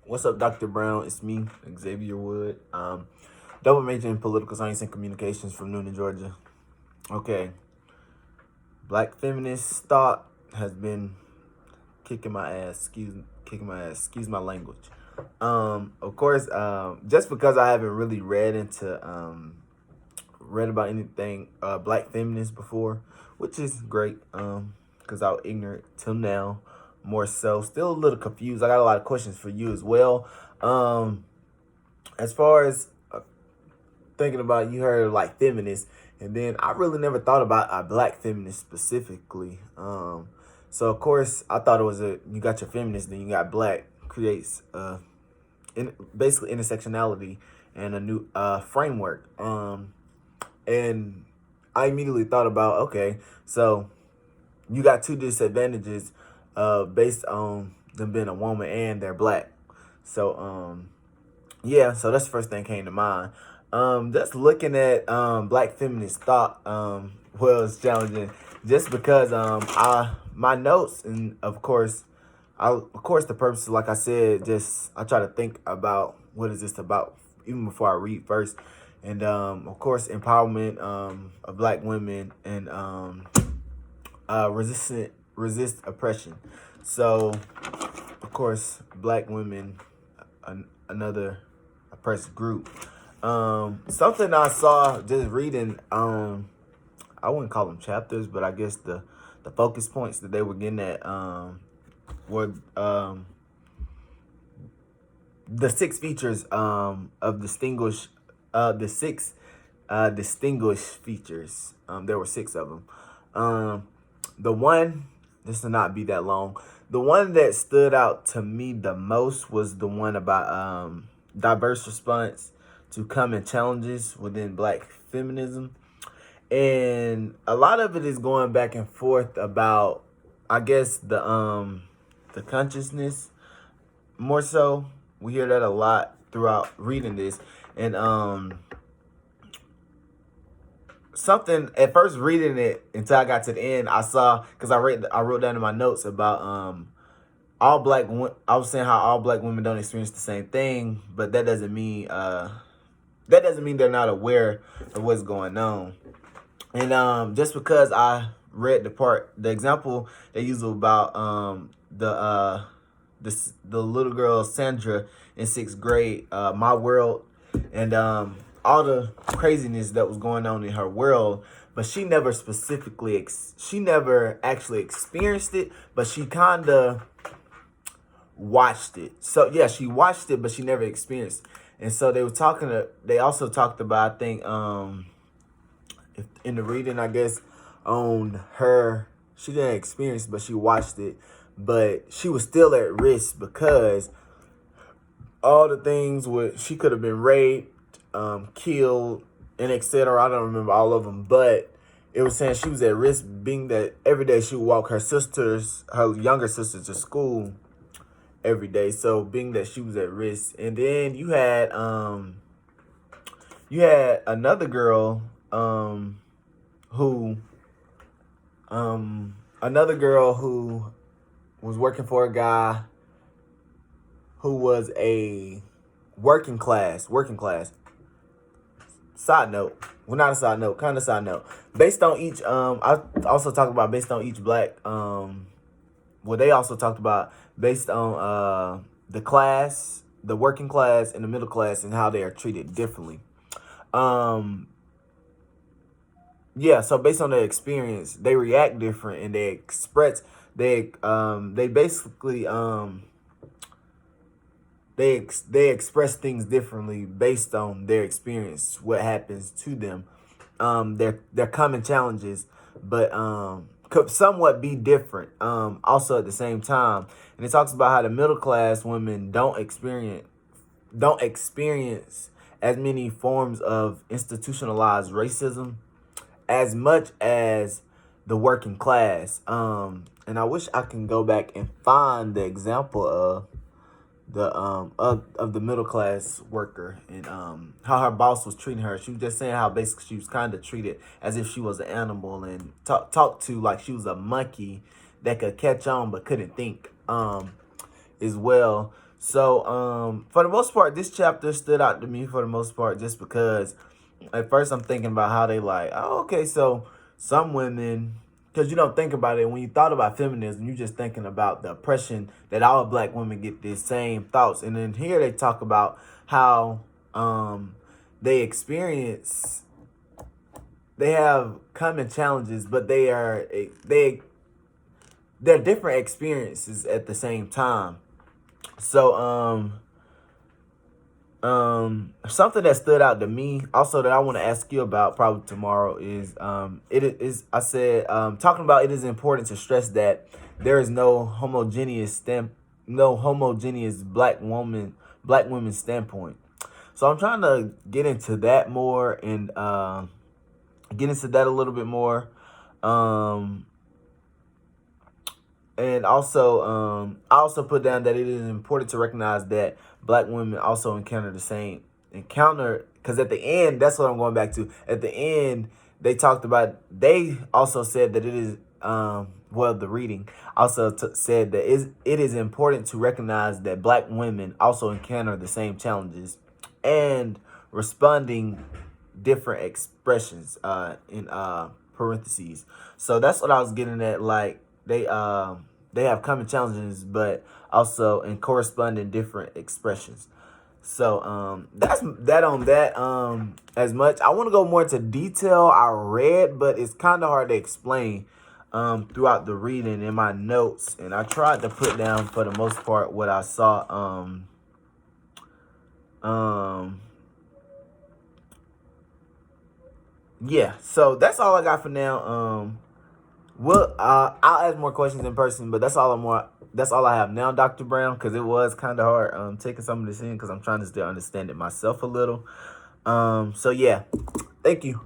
What's up, Dr. Brown? It's me, Xavier Wood. Double major in political science and communications from Noonan, Georgia. Okay, black feminist thought has been kicking my ass. Kicking my ass. Excuse my language. Of course, just because I haven't really read about anything black feminist before, which is great. Because I was ignorant till now. More so, still a little confused. I got a lot of questions for you as well. As far as thinking about, you heard like feminist, and then I really never thought about a black feminist specifically. So of course I thought it was you got your feminist, then you got black, creates basically intersectionality and a new framework. And I immediately thought about, okay, so you got two disadvantages based on them being a woman and they're black. So yeah, so that's the first thing came to mind. Just looking at black feminist thought was challenging, just because I my notes, and of course the purpose, like I said, just I try to think about what is this about even before I read first, and of course empowerment of black women, and resist oppression. So of course black women, another oppressed group. Something I saw just reading, I wouldn't call them chapters, but I guess the focus points that they were getting at were the six features of distinguished features. There were six of them. The one, this will not be that long. The one that stood out to me the most was the one about diverse response to common challenges within black feminism. And a lot of it is going back and forth about, I guess, the consciousness. More so, we hear that a lot throughout reading this. And something at first reading it until I got to the end, I saw, because I wrote down in my notes about all black. I was saying how all black women don't experience the same thing, but that doesn't mean they're not aware of what's going on. And just because I read the example they use about the little girl Sandra in sixth grade, my world, and all the craziness that was going on in her world, but she never she never actually experienced it, but she kind of watched it. So yeah, she watched it, but she never experienced it. And so they also talked about, I think, if in the reading, I guess, on her, she didn't experience it, but she watched it, but she was still at risk because all the things she could have been raped, killed, and etc. I don't remember all of them, but it was saying she was at risk, being that every day she would walk her younger sisters to school every day. So being that she was at risk, and then you had another girl who was working for a guy who was a working class. Side note, well, not a side note, kind of side note. Based on each, I also talked about based on each black. Well, they also talked about based on the class, the working class, and the middle class, and how they are treated differently. Yeah, so based on their experience, they react different, and they basically they express things differently based on their experience, what happens to them, their common challenges, but could somewhat be different. Also at the same time, and it talks about how the middle class women don't experience as many forms of institutionalized racism as much as the working class. And I wish I can go back and find the example of the middle class worker, and how her boss was treating her. She was just saying how basically she was kind of treated as if she was an animal, and talked to like she was a monkey that could catch on but couldn't think as well. So for the most part, this chapter stood out to me for the most part just because at first I'm thinking about how they like, oh, okay, so some women, because you don't think about it when you thought about feminism, you just thinking about the oppression that all black women get these same thoughts, and then here they talk about how they experience, they have common challenges, but they're different experiences at the same time. So something that stood out to me also that I want to ask you about probably tomorrow is I said talking about it is important to stress that there is no homogeneous black women's standpoint. So I'm trying to get into that more and get into that a little bit more. And also, I also put down that it is important to recognize that black women also encounter, because at the end, that's what I'm going back to. At the end, they also said that it is, the reading also said that it is important to recognize that black women also encounter the same challenges and responding different expressions in parentheses. So that's what I was getting at. Like they have common challenges, but also in corresponding different expressions. So that's that on that. As much I want to go more into detail. I read, but it's kind of hard to explain throughout the reading in my notes, and I tried to put down for the most part what I saw. Yeah, so that's all I got for now. I'll ask more questions in person, but that's all I have now, Dr. Brown, because it was kind of hard taking some of this in because I'm trying to still understand it myself a little. So yeah, thank you.